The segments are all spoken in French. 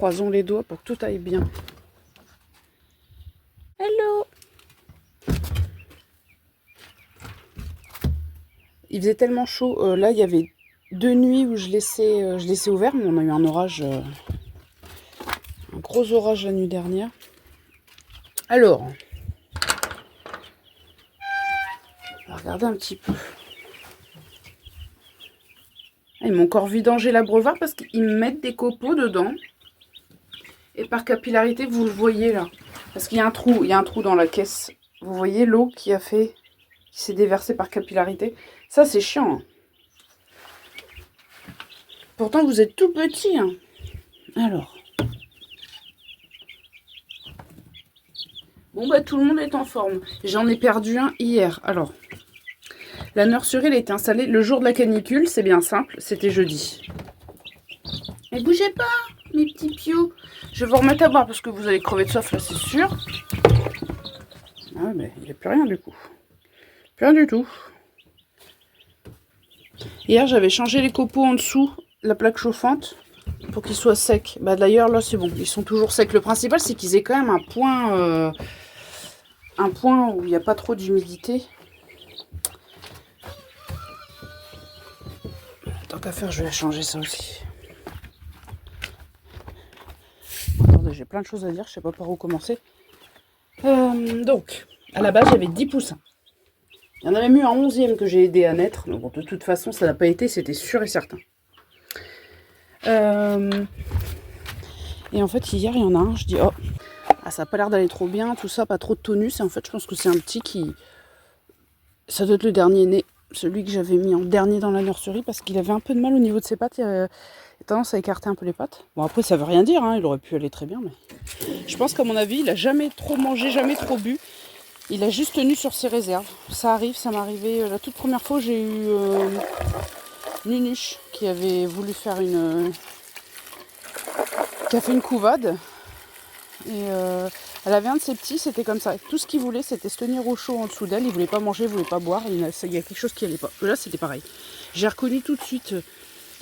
croisons les doigts pour que tout aille bien. Hello! Il faisait tellement chaud. Là, il y avait 2 nuits où je laissais ouvert, mais on a eu un orage, un gros orage la nuit dernière. Alors, on va regarder un petit peu. Ah, ils m'ont encore vidangé l'abreuvoir parce qu'ils me mettent des copeaux dedans. Et par capillarité, vous le voyez là. Parce qu'il y a un trou dans la caisse. Vous voyez l'eau qui s'est déversée par capillarité. Ça, c'est chiant. Hein. Pourtant, vous êtes tout petit. Hein. Alors. Bon, bah, tout le monde est en forme. J'en ai perdu un hier. Alors, la nurserie, elle a été installée le jour de la canicule. C'est bien simple. C'était jeudi. Mais bougez pas, mes petits piots. Je vais vous remettre à boire parce que vous allez crever de soif, là, c'est sûr. Ah, mais il n'y a plus rien, du coup. Plus rien du tout. Hier, j'avais changé les copeaux en dessous, la plaque chauffante, pour qu'ils soient secs. Bah, d'ailleurs, là, c'est bon. Ils sont toujours secs. Le principal, c'est qu'ils aient quand même un point où il n'y a pas trop d'humidité. Tant qu'à faire, je vais la changer, ça aussi. Attendez, j'ai plein de choses à dire. Je sais pas par où commencer. Donc, à la base, j'avais 10 poussins. Il y en a même eu un 11e que j'ai aidé à naître. Mais bon, de toute façon, ça n'a pas été, c'était sûr et certain. Et en fait, hier, il y en a un, je dis, oh, ça n'a pas l'air d'aller trop bien, tout ça, pas trop de tonus. Et en fait, je pense que c'est un petit qui... Ça doit être le dernier né, celui que j'avais mis en dernier dans la nurserie, parce qu'il avait un peu de mal au niveau de ses pattes. Il a tendance à écarter un peu les pattes. Bon, après, ça veut rien dire, hein, il aurait pu aller très bien, mais... Je pense qu'à mon avis, il a jamais trop mangé, jamais trop bu. Il a juste tenu sur ses réserves. Ça arrive, ça m'est arrivé. La toute première fois, j'ai eu Nunuche qui avait voulu faire qui a fait une couvade. Et elle avait un de ses petits, c'était comme ça. Tout ce qu'il voulait, c'était se tenir au chaud en dessous d'elle. Il voulait pas manger, il voulait pas boire. Il y a quelque chose qui allait pas. Là, c'était pareil. J'ai reconnu tout de suite qu'il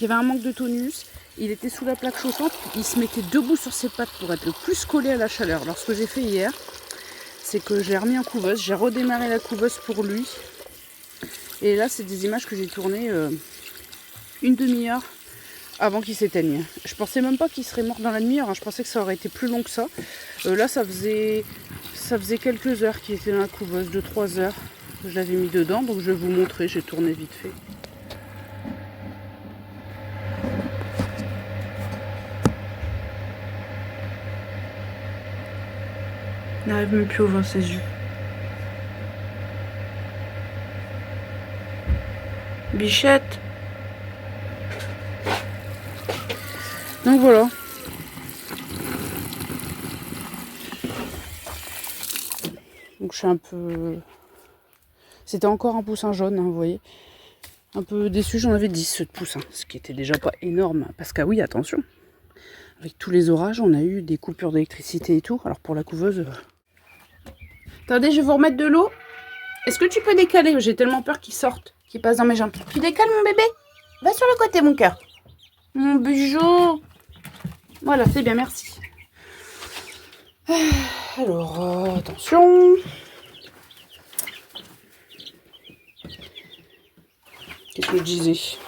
y avait un manque de tonus. Il était sous la plaque chauffante. Il se mettait debout sur ses pattes pour être le plus collé à la chaleur. Alors, ce que j'ai fait hier, c'est que je l'ai remis en couveuse. J'ai redémarré la couveuse pour lui. Et là, c'est des images que j'ai tournées une demi-heure avant qu'il s'éteigne. Je pensais même pas qu'il serait mort dans la demi-heure. Hein. Je pensais que ça aurait été plus long que ça. Là, ça faisait quelques heures qu'il était dans la couveuse, 2-3 heures. Je l'avais mis dedans, donc je vais vous montrer. J'ai tourné vite fait. Il n'arrive même plus à ouvrir ses yeux. Bichette. Donc voilà. Donc je suis un peu... C'était encore un poussin jaune, hein, vous voyez. Un peu déçu, j'en avais 10 de poussins. Ce qui était déjà pas énorme. Parce que oui, attention. Avec tous les orages, on a eu des coupures d'électricité et tout. Alors pour la couveuse... Attendez, je vais vous remettre de l'eau. Est-ce que tu peux décaler? J'ai tellement peur qu'il sorte, qu'il passe dans mes jambes. Tu décales mon bébé? Va sur le côté mon cœur. Mon bijou. Voilà, c'est bien, merci. Alors, attention. Qu'est-ce que je disais?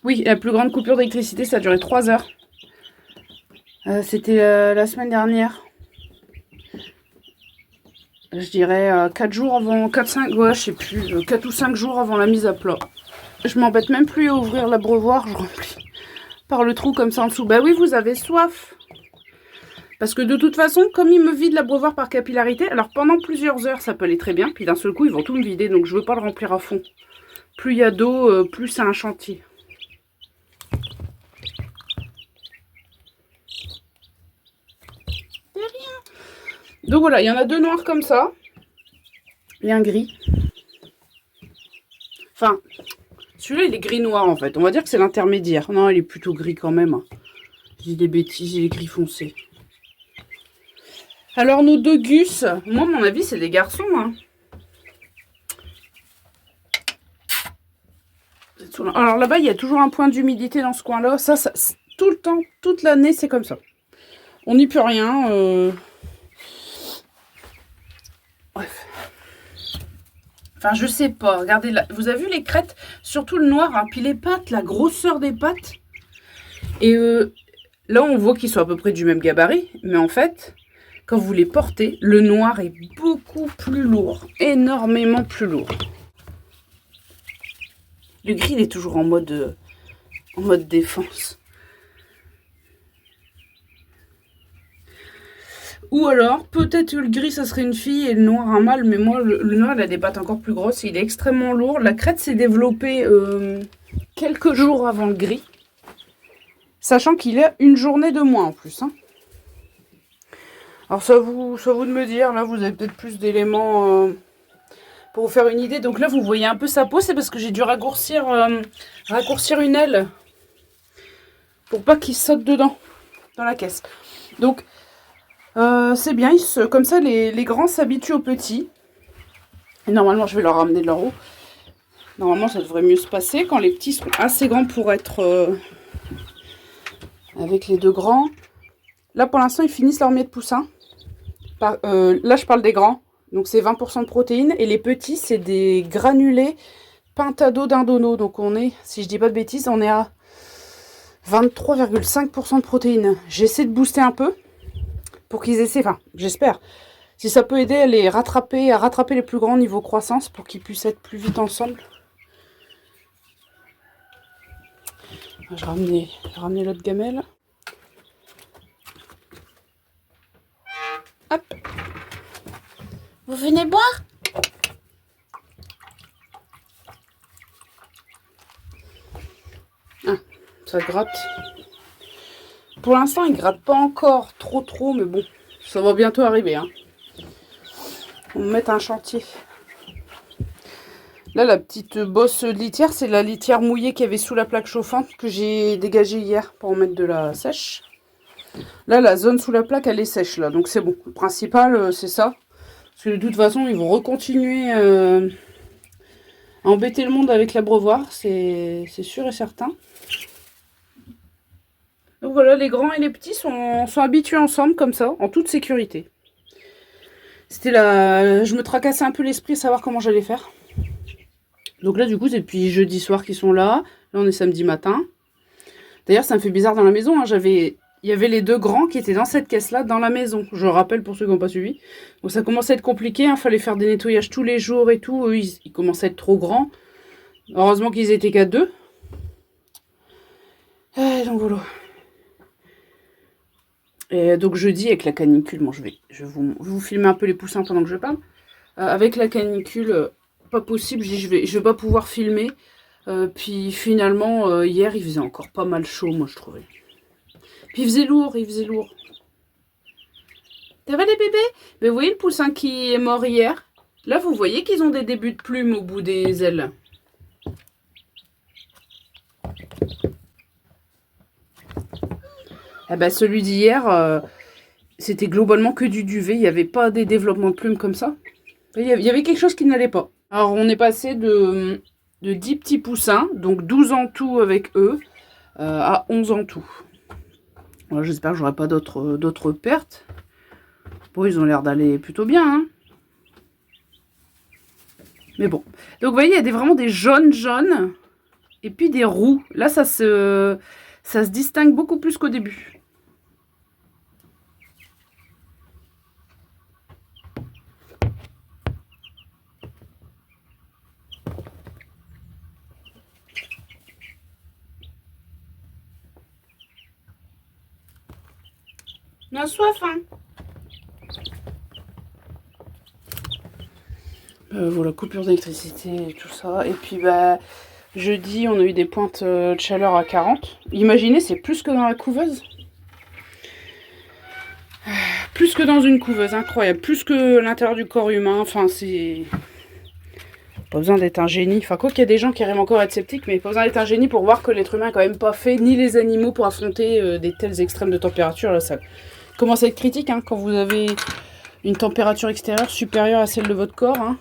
Oui, la plus grande coupure d'électricité, ça a duré 3 heures. C'était la semaine dernière. Je dirais 4 jours avant, 4-5, ouais, je sais plus, 4 ou 5 jours avant la mise à plat. Je m'embête même plus à ouvrir l'abreuvoir, je remplis par le trou comme ça en dessous. Bah oui, vous avez soif. Parce que de toute façon, comme ils me vident l'abreuvoir par capillarité, alors pendant plusieurs heures, ça peut aller très bien, puis d'un seul coup, ils vont tout me vider, donc je veux pas le remplir à fond. Plus il y a d'eau, plus c'est un chantier. C'est rien. Donc voilà, il y en a 2 noirs comme ça. Et un gris. Enfin, celui-là, il est gris-noir, en fait. On va dire que c'est l'intermédiaire. Non, il est plutôt gris quand même. Je dis des bêtises, il est gris foncé. Alors, nos 2 gus, moi, à mon avis, c'est des garçons. Hein. Vous êtes sous tout. Alors là-bas, il y a toujours un point d'humidité dans ce coin-là. Ça, tout le temps, toute l'année, c'est comme ça. On n'y peut rien. Bref. Enfin, je sais pas. Regardez là. Vous avez vu les crêtes? Surtout le noir, hein, puis les pattes, la grosseur des pattes. Et là, on voit qu'ils sont à peu près du même gabarit. Mais en fait, quand vous les portez, le noir est beaucoup plus lourd. Énormément plus lourd. Le gris, il est toujours en mode défense. Ou alors, peut-être que le gris, ça serait une fille et le noir un mâle. Mais moi, le noir, il a des pattes encore plus grosses. Il est extrêmement lourd. La crête s'est développée quelques jours avant le gris. Sachant qu'il a une journée de moins en plus. Hein. Alors, ça vous de me dire. Là, vous avez peut-être plus d'éléments pour vous faire une idée. Donc là, vous voyez un peu sa peau. C'est parce que j'ai dû raccourcir une aile. Pour pas qu'il saute dedans, dans la caisse. Donc... c'est bien, comme ça les grands s'habituent aux petits. Et normalement je vais leur ramener de leur eau. Normalement ça devrait mieux se passer quand les petits sont assez grands pour être avec les deux grands. Là pour l'instant ils finissent leur miel de poussin. Là je parle des grands. Donc c'est 20% de protéines. Et les petits c'est des granulés Pintado d'Indono. Donc on est, si je dis pas de bêtises, on est à 23,5% de protéines. J'essaie de booster un peu. Pour qu'ils essaient, enfin, j'espère. Si ça peut aider à rattraper les plus grands niveau croissance pour qu'ils puissent être plus vite ensemble. Je vais ramener l'autre gamelle. Hop. Vous venez boire? Ah, ça gratte. Pour l'instant, il gratte pas encore trop, mais bon, ça va bientôt arriver. Hein. On va mettre un chantier. Là, la petite bosse de litière, c'est la litière mouillée qu'il y avait sous la plaque chauffante que j'ai dégagée hier pour en mettre de la sèche. Là, la zone sous la plaque, elle est sèche, là, donc c'est bon. Le principal, c'est ça. Parce que de toute façon, ils vont recontinuer à embêter le monde avec l'abreuvoir, c'est sûr et certain. Donc voilà, les grands et les petits sont habitués ensemble comme ça, en toute sécurité. Je me tracassais un peu l'esprit à savoir comment j'allais faire. Donc là, du coup, c'est depuis jeudi soir qu'ils sont là. Là, on est samedi matin. D'ailleurs, ça me fait bizarre dans la maison. Hein. Il y avait les deux grands qui étaient dans cette caisse-là, dans la maison. Je rappelle pour ceux qui n'ont pas suivi. Donc ça commençait à être compliqué. Il fallait faire des nettoyages tous les jours et tout. Eux, ils commençaient à être trop grands. Heureusement qu'ils étaient qu'à deux. Donc voilà. Et donc jeudi avec la canicule, bon, je vais vous filmer un peu les poussins pendant que je parle. Avec la canicule, pas possible, je vais pas pouvoir filmer. Puis finalement, hier il faisait encore pas mal chaud, moi je trouvais. Puis il faisait lourd. Ça va les bébés? Mais vous voyez le poussin qui est mort hier? Là vous voyez qu'ils ont des débuts de plumes au bout des ailes. Eh ben, celui d'hier, c'était globalement que du duvet. Il n'y avait pas des développements de plumes comme ça. Il y avait quelque chose qui n'allait pas. Alors, on est passé de 10 petits poussins, donc 12 en tout avec eux, à 11 en tout. Voilà, j'espère que j'aurai pas d'autres pertes. Bon, ils ont l'air d'aller plutôt bien. Hein. Mais bon. Donc, vous voyez, il y a vraiment des jaunes et puis des roux. Là, ça se distingue beaucoup plus qu'au début. On a soif, hein. Voilà, coupure d'électricité et tout ça. Et puis, bah, jeudi, on a eu des pointes de chaleur à 40. Imaginez, c'est plus que dans la couveuse. Plus que dans une couveuse, incroyable. Plus que l'intérieur du corps humain. Enfin, c'est... Pas besoin d'être un génie. Enfin, quoi qu'il y a des gens qui arrivent encore à être sceptiques, mais pas besoin d'être un génie pour voir que l'être humain est quand même pas fait, ni les animaux, pour affronter des tels extrêmes de température. Là, ça commence à être critique, hein, quand vous avez une température extérieure supérieure à celle de votre corps, hein,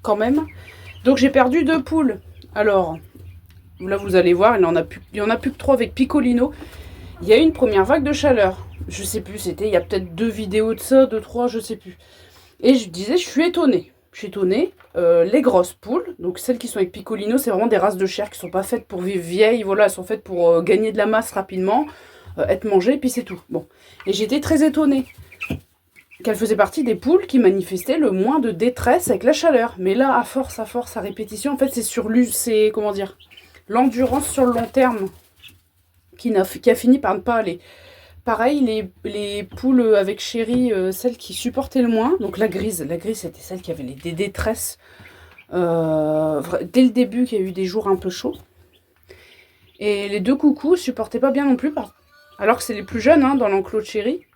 quand même. Donc, j'ai perdu 2 poules. Alors, Là, vous allez voir, il y en a plus que 3 avec Piccolino. Il y a eu une première vague de chaleur. Je sais plus, c'était il y a peut-être 2 vidéos de ça, 2, 3, je sais plus. Et je disais, je suis étonnée. Je suis étonnée. Les grosses poules, donc celles qui sont avec Piccolino, c'est vraiment des races de chair qui sont pas faites pour vivre vieilles. Voilà, elles sont faites pour gagner de la masse rapidement, être mangées, puis c'est tout. Bon. Et j'étais très étonnée qu'elle faisait partie des poules qui manifestaient le moins de détresse avec la chaleur. Mais là, à force, à répétition, en fait, c'est comment dire, l'endurance sur le long terme qui a fini par ne pas aller. Pareil, les poules avec chéri, celles qui supportaient le moins, donc la grise c'était celle qui avait des détresses dès le début, qu'il y a eu des jours un peu chauds. Et les 2 coucous supportaient pas bien non plus, alors que c'est les plus jeunes dans l'enclos de chéri.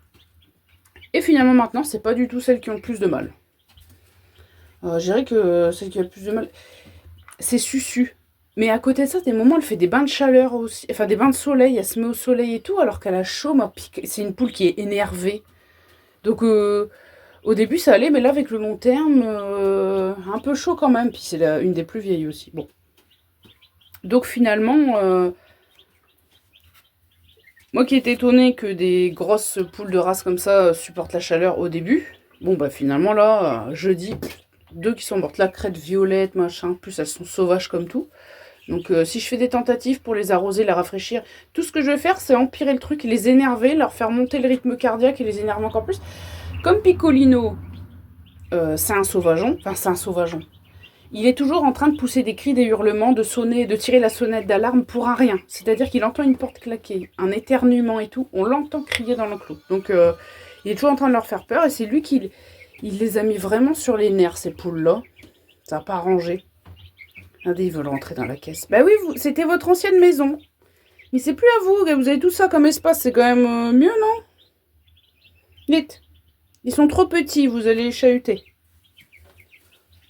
Et finalement maintenant, c'est pas du tout celles qui ont le plus de mal. Je dirais que celle qui a le plus de mal, c'est Susu. Mais à côté de ça, des moments, elle fait des bains de chaleur aussi. Enfin, des bains de soleil. Elle se met au soleil et tout, alors qu'elle a chaud. C'est une poule qui est énervée. Donc, au début, ça allait. Mais là, avec le long terme, un peu chaud quand même. Puis c'est une des plus vieilles aussi. Bon. Donc, finalement, moi qui étais étonnée que des grosses poules de race comme ça supportent la chaleur au début. Bon, bah finalement, là, jeudi, 2 qui sont mortes. La crête violette, machin. Plus, elles sont sauvages comme tout. Donc si je fais des tentatives pour les arroser, les rafraîchir, tout ce que je vais faire, c'est empirer le truc, les énerver, leur faire monter le rythme cardiaque et les énerver encore plus. Comme Piccolino, c'est un sauvageon, enfin c'est un sauvageon. Il est toujours en train de pousser des cris, des hurlements, de sonner, de tirer la sonnette d'alarme pour un rien. C'est-à-dire qu'il entend une porte claquer, un éternuement et tout, on l'entend crier dans l'enclos. Donc il est toujours en train de leur faire peur et c'est lui qui les a mis vraiment sur les nerfs, ces poules-là. Ça n'a pas arrangé. Regardez, ils veulent rentrer dans la caisse. Bah oui, c'était votre ancienne maison. Mais c'est plus à vous, vous avez tout ça comme espace, c'est quand même mieux, non? Vite. Ils sont trop petits, vous allez les chahuter.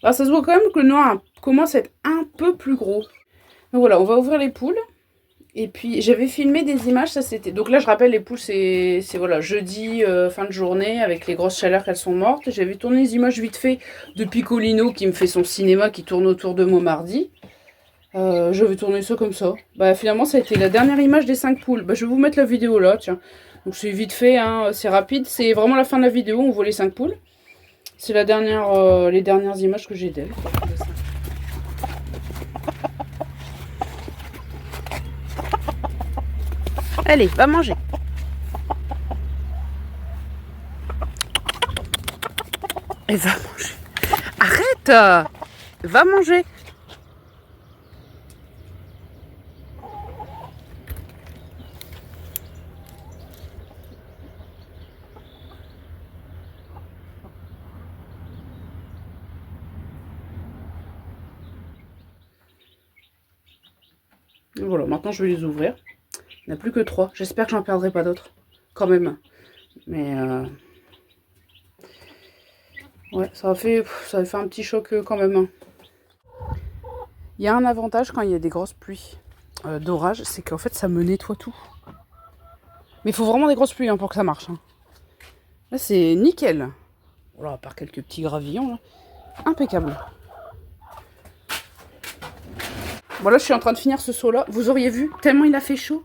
Alors ça se voit quand même que le noir commence à être un peu plus gros. Donc voilà, on va ouvrir les poules. Et puis j'avais filmé des images, ça c'était... Donc là je rappelle, les poules c'est voilà, jeudi, fin de journée, avec les grosses chaleurs qu'elles sont mortes. J'avais tourné des images vite fait de Piccolino qui me fait son cinéma, qui tourne autour de moi mardi. Je vais tourner ça comme ça. Bah finalement ça a été la dernière image des 5 poules. Bah je vais vous mettre la vidéo là, tiens. Donc c'est vite fait, c'est rapide. C'est vraiment la fin de la vidéo, on voit les 5 poules. C'est la dernière, les dernières images que j'ai d'elles. Allez, va manger. Et va manger. Arrête! Va manger. Voilà, maintenant je vais les ouvrir. Il n'y en a plus que 3. J'espère que j'en perdrai pas d'autres. Quand même. Mais ouais, ça a fait un petit choc quand même. Il y a un avantage quand il y a des grosses pluies d'orage, c'est qu'en fait ça me nettoie tout. Mais il faut vraiment des grosses pluies pour que ça marche. Là c'est nickel. Voilà, à part quelques petits gravillons là. Impeccable. Bon là je suis en train de finir ce seau là. Vous auriez vu, tellement il a fait chaud.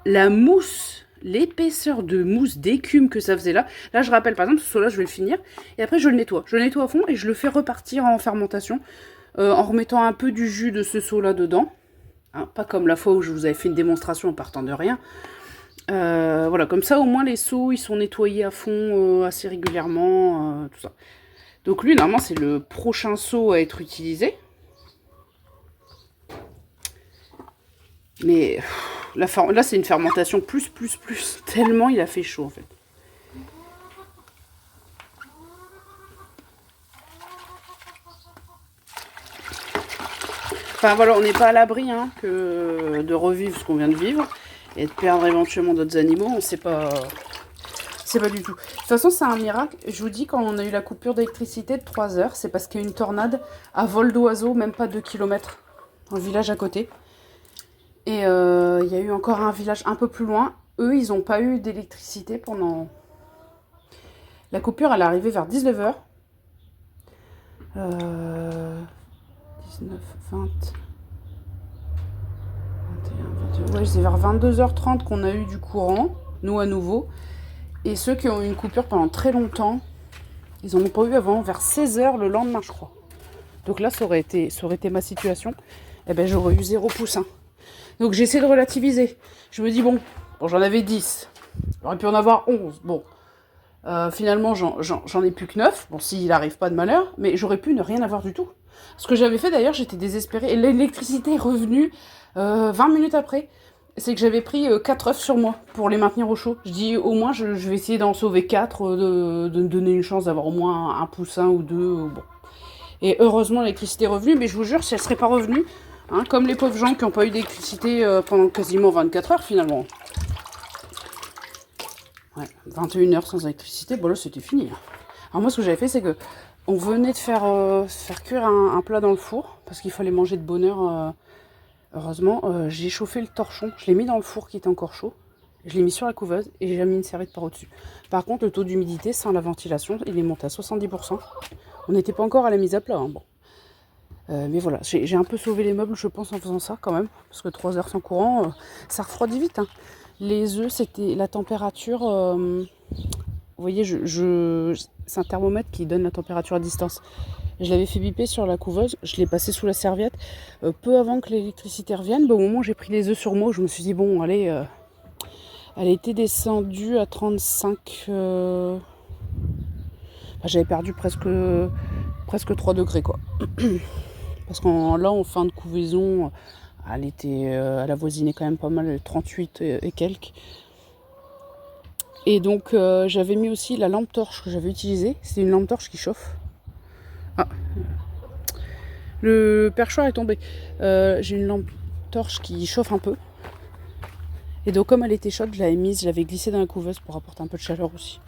La mousse, l'épaisseur de mousse, d'écume que ça faisait là. Là je rappelle par exemple, ce seau là je vais le finir. Et après je le nettoie. Je le nettoie à fond et je le fais repartir en fermentation. En remettant un peu du jus de ce seau là dedans. Pas comme la fois où je vous avais fait une démonstration en partant de rien. Voilà, comme ça au moins les seaux ils sont nettoyés à fond assez régulièrement, tout ça. Donc lui normalement c'est le prochain seau à être utilisé. Mais là c'est une fermentation plus, tellement il a fait chaud en fait. Enfin voilà, on n'est pas à l'abri que de revivre ce qu'on vient de vivre et de perdre éventuellement d'autres animaux, on sait pas. C'est pas du tout. De toute façon, c'est un miracle. Je vous dis, quand on a eu la coupure d'électricité de 3 heures, c'est parce qu'il y a eu une tornade à vol d'oiseau, même pas 2 km, dans le village à côté. Et il y a eu encore un village un peu plus loin. Eux, ils n'ont pas eu d'électricité pendant... La coupure, elle est arrivée vers 19 h. 19, 20... Ouais, c'est vers 22h30 qu'on a eu du courant, nous à nouveau. Et ceux qui ont eu une coupure pendant très longtemps, ils n'en ont pas eu avant, vers 16h le lendemain, je crois. Donc là, ça aurait été ma situation. Eh ben, j'aurais eu 0 poussin. Donc j'essaie de relativiser. Je me dis, bon, j'en avais 10. J'aurais pu en avoir 11. Bon, finalement, j'en ai plus que 9. Bon, s'il n'arrive pas de malheur, mais j'aurais pu ne rien avoir du tout. Ce que j'avais fait d'ailleurs, j'étais désespérée. Et l'électricité est revenue 20 minutes après. C'est que j'avais pris 4 œufs sur moi pour les maintenir au chaud. Je dis au moins je vais essayer d'en sauver 4, de me donner une chance d'avoir au moins un poussin ou deux. Bon. Et heureusement l'électricité est revenue, mais je vous jure, si elle serait pas revenue, hein, comme les pauvres gens qui n'ont pas eu d'électricité pendant quasiment 24 heures finalement. Ouais, 21 heures sans électricité, bon là c'était fini. Alors moi ce que j'avais fait c'est que on venait de faire cuire un plat dans le four, parce qu'il fallait manger de bonne heure. Heureusement, j'ai chauffé le torchon, je l'ai mis dans le four qui était encore chaud, je l'ai mis sur la couveuse et j'ai mis une serviette par au-dessus. Par contre, le taux d'humidité sans la ventilation, il est monté à 70%. On n'était pas encore à la mise à plat, hein, bon. Mais voilà, j'ai un peu sauvé les meubles, je pense, en faisant ça quand même, parce que 3 heures sans courant, ça refroidit vite. Hein. Les œufs, c'était la température... vous voyez, c'est un thermomètre qui donne la température à distance. Je l'avais fait biper sur la couveuse, je l'ai passé sous la serviette. Peu avant que l'électricité revienne, au moment où j'ai pris les œufs sur moi, je me suis dit, bon, allez, elle était descendue à 35... j'avais perdu presque 3 degrés, quoi. Parce là, en fin de couvaison, elle avoisinait quand même pas mal, 38 et quelques. Et donc, j'avais mis aussi la lampe torche que j'avais utilisée. C'était une lampe torche qui chauffe. Ah, le perchoir est tombé. J'ai une lampe torche qui chauffe un peu. Et donc comme elle était chaude, je l'avais glissée dans la couveuse pour apporter un peu de chaleur aussi.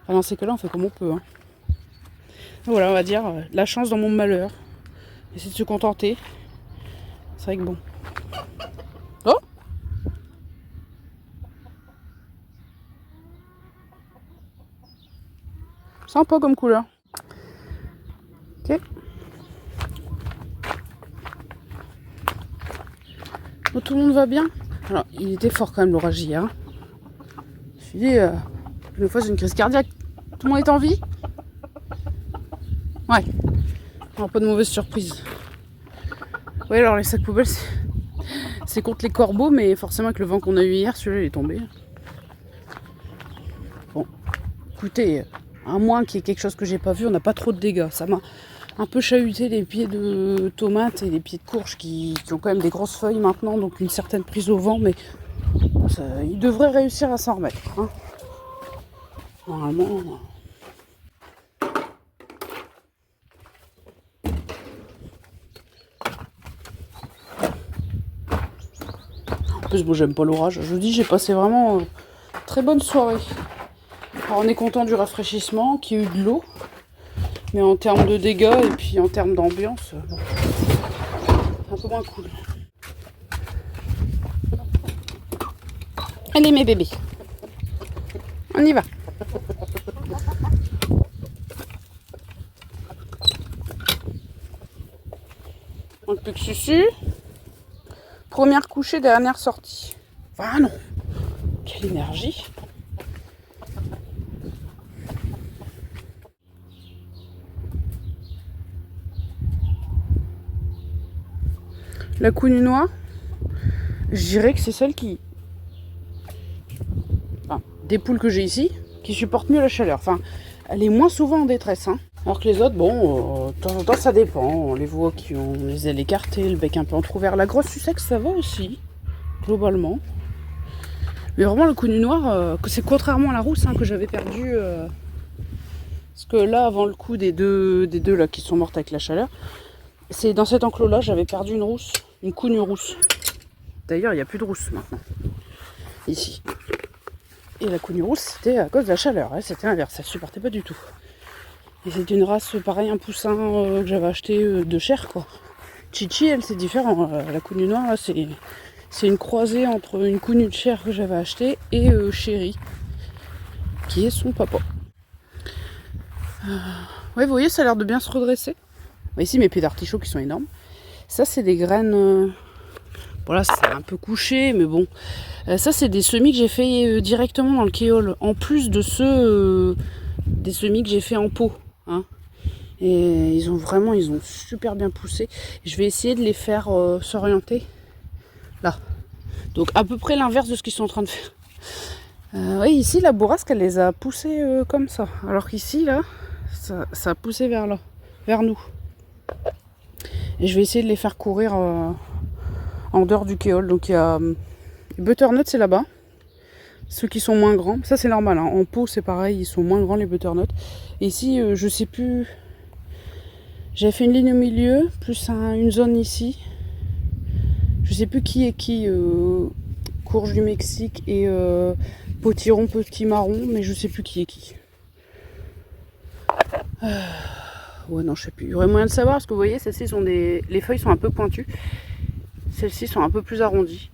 Enfin, dans ces cas-là, on fait comme on peut. Hein. Donc voilà, on va dire la chance dans mon malheur. Essayer de se contenter. C'est vrai que bon. Oh, sympa comme couleur. Ok. Bon, tout le monde va bien. Alors, il était fort quand même l'orage hier. Hein. Je me suis dit, une fois j'ai une crise cardiaque. Tout le monde est en vie? Ouais. Alors, pas de mauvaise surprise. Oui, alors les sacs poubelles, c'est contre les corbeaux, mais forcément avec le vent qu'on a eu hier, celui-là il est tombé. Bon, écoutez, à moins qu'il y ait quelque chose que j'ai pas vu, on n'a pas trop de dégâts. Ça m'a un peu chahuté les pieds de tomates et les pieds de courge qui ont quand même des grosses feuilles maintenant, donc une certaine prise au vent, mais ils devraient réussir à s'en remettre. Hein. Normalement. En plus, bon, j'aime pas l'orage. Je vous dis, j'ai passé vraiment très bonne soirée. Alors, on est content du rafraîchissement, qu'il y ait eu de l'eau. Mais en termes de dégâts et puis en termes d'ambiance, bon, c'est un peu moins cool. Allez mes bébés, on y va. Donc plus que Susu. Première couchée, dernière sortie. Ah non, quelle énergie. La cougnou noire, je dirais que c'est celle qui... Enfin, des poules que j'ai ici, qui supportent mieux la chaleur. Enfin, elle est moins souvent en détresse. Hein. Alors que les autres, bon, de temps en temps, ça dépend. On les voit qui ont les ailes écartées, le bec un peu entrouvert. La grosse Sussex, ça va aussi, globalement. Mais vraiment, le cougnou noir, c'est contrairement à la rousse hein, que j'avais perdue. Parce que là, avant le coup des deux là, qui sont mortes avec la chaleur, c'est dans cet enclos-là, j'avais perdu une rousse, une cougnou rousse. D'ailleurs, il n'y a plus de rousse maintenant, ici. Et la cougnou rousse, c'était à cause de la chaleur. Hein, c'était l'inverse, elle ne supportait pas du tout. Et c'est une race, pareil, un poussin que j'avais acheté de chair, quoi. Chichi, elle, c'est différent. La cougnou noire, là, c'est une croisée entre une cougnou de chair que j'avais achetée et Chéri, qui est son papa. Ouais, vous voyez, ça a l'air de bien se redresser. Ici, mes pieds d'artichaut qui sont énormes. Ça, c'est des graines Voilà, c'est un peu couché, mais bon. Ça, c'est des semis que j'ai fait directement dans le kéol. En plus de ceux des semis que j'ai fait en pot. Hein. Et ils ont super bien poussé. Je vais essayer de les faire s'orienter là. Donc à peu près l'inverse de ce qu'ils sont en train de faire. Oui, ici, la bourrasque, elle les a poussés comme ça. Alors qu'ici, là, ça a poussé vers là, vers nous. Et je vais essayer de les faire courir en dehors du kéol. Donc il y a butternut, c'est là-bas. Ceux qui sont moins grands. Ça, c'est normal. Hein. En pot, c'est pareil. Ils sont moins grands, les butternuts. Et ici, je sais plus... J'avais fait une ligne au milieu, plus une zone ici. Je sais plus qui est qui. Courge du Mexique et potiron petit marron, mais je sais plus qui est qui. Ouais, non, je sais plus. Il y aurait moyen de savoir parce que vous voyez, celles-ci sont les feuilles sont un peu pointues. Celles-ci sont un peu plus arrondies.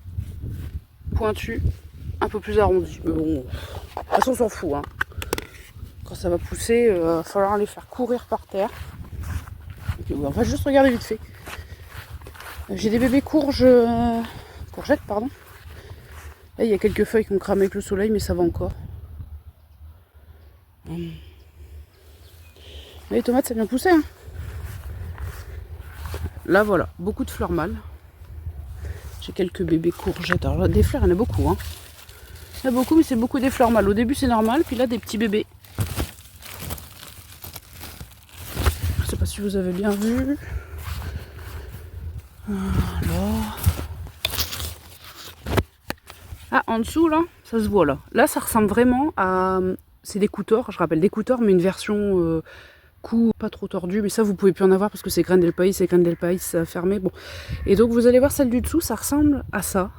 Pointues, un peu plus arrondies. Mais bon, de toute façon, on s'en fout. Hein. Quand ça va pousser, il va falloir les faire courir par terre. On va juste regarder vite fait. J'ai des bébés courgettes, pardon. Là, il y a quelques feuilles qui ont cramé avec le soleil, mais ça va encore. Les tomates, ça vient pousser. Hein. Là, voilà, beaucoup de fleurs mâles. J'ai quelques bébés courgettes. Alors là, des fleurs, il y en a beaucoup. Hein. Il y en a beaucoup, mais c'est beaucoup des fleurs mâles. Au début, c'est normal, puis là, des petits bébés. Je sais pas si vous avez bien vu. Alors... Ah, en dessous, là, ça se voit, là. Là, ça ressemble vraiment à... C'est des coups-torts, je rappelle des coups-torts, mais une version coup pas trop tordu. Mais ça, vous pouvez plus en avoir parce que c'est Graines del País, fermé. Bon. Et donc, vous allez voir celle du dessous, ça ressemble à ça.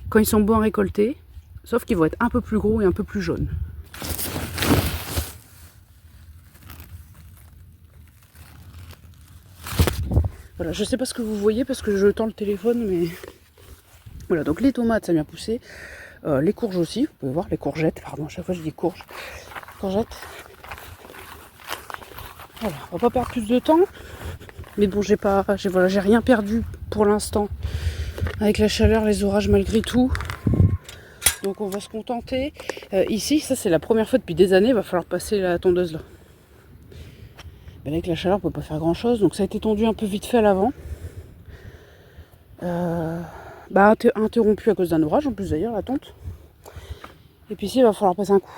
Quand ils sont bons à récolter, sauf qu'ils vont être un peu plus gros et un peu plus jaunes. Voilà, je sais pas ce que vous voyez parce que je tends le téléphone, mais... Voilà, donc les tomates, ça vient pousser. Les courges aussi, vous pouvez voir, les courgettes, pardon, à chaque fois je dis courges. Courgettes. Voilà, on va pas perdre plus de temps. Mais bon, j'ai rien perdu pour l'instant. Avec la chaleur, les orages malgré tout. Donc on va se contenter. Ici, ça c'est la première fois depuis des années, il va falloir passer la tondeuse là. Ben, avec la chaleur, on peut pas faire grand chose. Donc ça a été tondu un peu vite fait à l'avant. Interrompu à cause d'un orage en plus d'ailleurs, la tonte. Et puis ici, il va falloir passer un coup.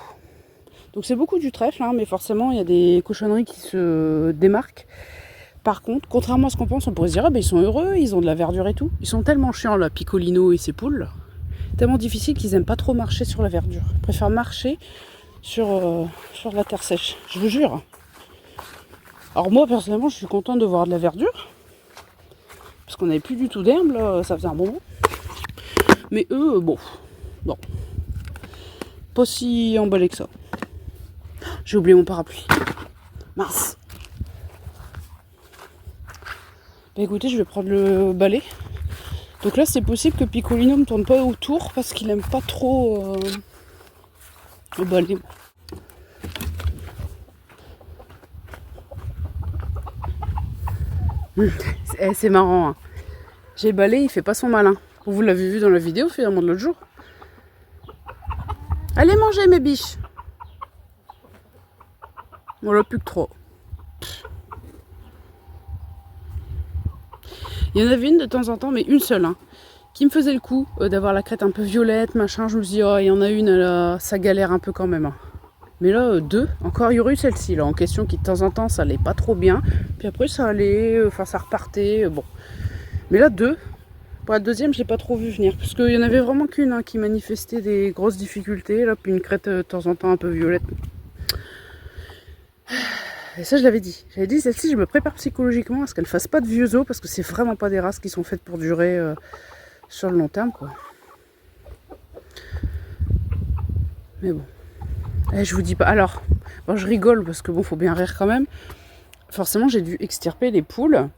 Donc c'est beaucoup du trèfle, hein, mais forcément, il y a des cochonneries qui se démarquent. Par contre, contrairement à ce qu'on pense, on pourrait se dire, ils sont heureux, ils ont de la verdure et tout. Ils sont tellement chiants, là, Piccolino et ses poules, tellement difficiles qu'ils aiment pas trop marcher sur la verdure. Ils préfèrent marcher sur la terre sèche, je vous jure. Alors moi, personnellement, je suis contente de voir de la verdure. Parce qu'on n'avait plus du tout d'herbe, là, ça faisait un moment. Mais eux, bon. Pas si emballé que ça. J'ai oublié mon parapluie. Mince. Bah écoutez, je vais prendre le balai. Donc là, c'est possible que Piccolino me tourne pas autour parce qu'il aime pas trop le balai. C'est marrant. Hein. J'ai le balai, il fait pas son malin. Vous l'avez vu dans la vidéo finalement de l'autre jour. Allez manger mes biches. Voilà, plus que 3. Il y en avait une de temps en temps, mais une seule, hein, qui me faisait le coup d'avoir la crête un peu violette, machin. Je me suis dit, oh, il y en a une, ça galère un peu quand même. Hein. Mais là, 2, encore il y aurait eu celle-ci là, en question qui de temps en temps, ça allait pas trop bien. Puis après, ça allait, ça repartait, bon. Mais là, 2, pour la deuxième, je l'ai pas trop vu venir. Parce qu'il y en avait vraiment qu'une hein, qui manifestait des grosses difficultés, là, puis une crête de temps en temps un peu violette. Et ça, je l'avais dit. J'avais dit, celle-ci, je me prépare psychologiquement à ce qu'elle fasse pas de vieux os, parce que c'est vraiment pas des races qui sont faites pour durer sur le long terme, quoi. Mais bon. Et je vous dis pas. Alors, bon, je rigole, parce que bon, faut bien rire quand même. Forcément, j'ai dû extirper les poules.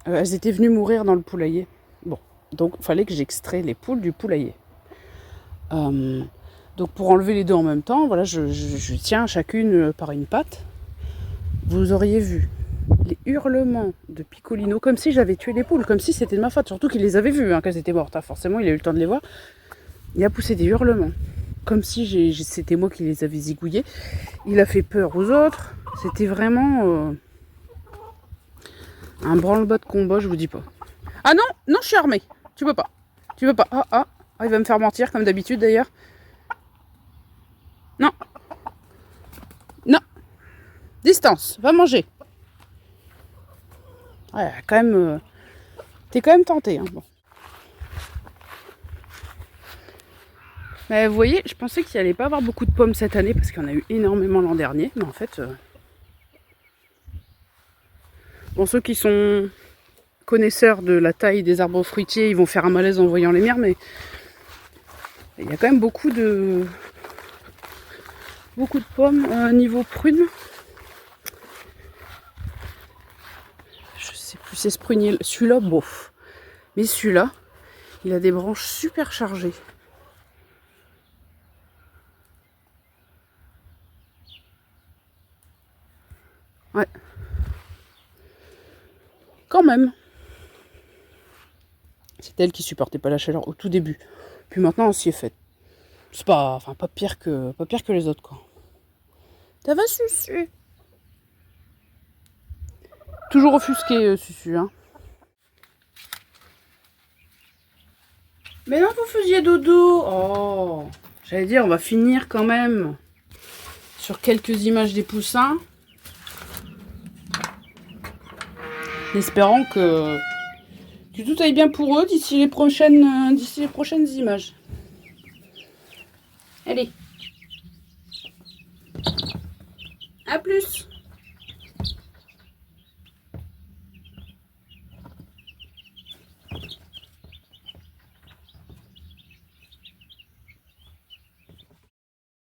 Elles étaient venues mourir dans le poulailler. Bon, donc il fallait que j'extrais les poules du poulailler. Donc pour enlever les deux en même temps, voilà, je tiens chacune par une patte. Vous auriez vu les hurlements de Piccolino, comme si j'avais tué les poules, comme si c'était de ma faute, surtout qu'il les avait vues, hein, qu'elles étaient mortes, hein. Forcément il a eu le temps de les voir. Il a poussé des hurlements, comme si c'était moi qui les avais zigouillés. Il a fait peur aux autres, c'était vraiment un branle-bas de combat, je vous dis pas. Ah non, non, je suis armée, tu peux pas, ah, il va me faire mentir, comme d'habitude d'ailleurs. Non, non, distance, va manger. Ouais, quand même, t'es quand même tenté, hein, bon. Mais vous voyez, je pensais qu'il n'y allait pas avoir beaucoup de pommes cette année parce qu'il y en a eu énormément l'an dernier. Mais en fait, bon, ceux qui sont connaisseurs de la taille des arbres fruitiers, ils vont faire un malaise en voyant les miens, mais il y a quand même beaucoup de pommes. Niveau prunes, je sais plus, c'est ce prunier, celui-là, bof. Mais celui-là, il a des branches super chargées. Ouais. Quand même. C'est elle qui supportait pas la chaleur au tout début. Puis maintenant, on s'y est fait. C'est pas pire que les autres, quoi. Ça va, Susu? Toujours offusqué, Susu, hein. Mais non, vous faisiez dodo. Oh, j'allais dire, on va finir quand même sur quelques images des poussins. Espérant que tout aille bien pour eux d'ici les prochaines images. Allez. À plus.